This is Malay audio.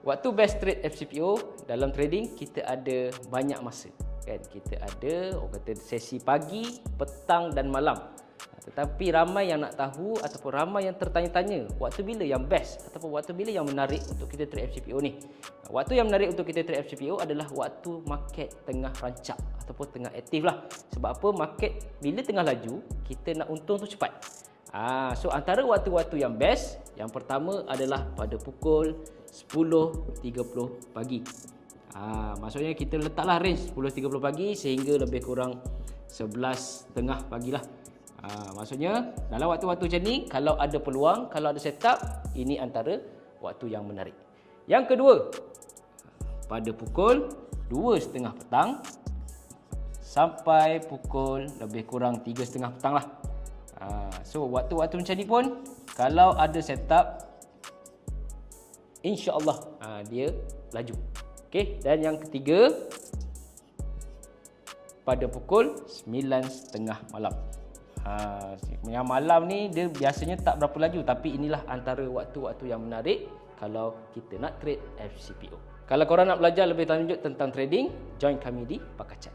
Waktu best trade FCPO dalam trading, kita ada banyak masa kan. Kita ada orang kata sesi pagi, petang dan malam. Tetapi ramai yang nak tahu ataupun ramai yang tertanya-tanya waktu bila yang best ataupun waktu bila yang menarik untuk kita trade FCPO ni. Waktu yang menarik untuk kita trade FCPO adalah waktu market tengah rancak ataupun tengah aktif lah. Sebab apa? Market bila tengah laju, kita nak untung tu cepat. So antara waktu-waktu yang best, yang pertama adalah pada pukul 10.30 pagi. Maksudnya kita letaklah range 10.30 pagi sehingga lebih kurang 11.30 pagi lah. Maksudnya dalam waktu-waktu macam ni, kalau ada peluang, kalau ada setup, ini antara waktu yang menarik. Yang kedua, pada pukul 2.30 petang sampai pukul lebih kurang 3.30 petang lah. So waktu-waktu macam ni pun, kalau ada setup, insya-Allah dia laju. Okey, dan yang ketiga pada pukul 9.30 malam. Yang malam ni dia biasanya tak berapa laju, tapi inilah antara waktu-waktu yang menarik kalau kita nak trade FCPO. Kalau korang nak belajar lebih lanjut tentang trading, join kami di Pakar Chat.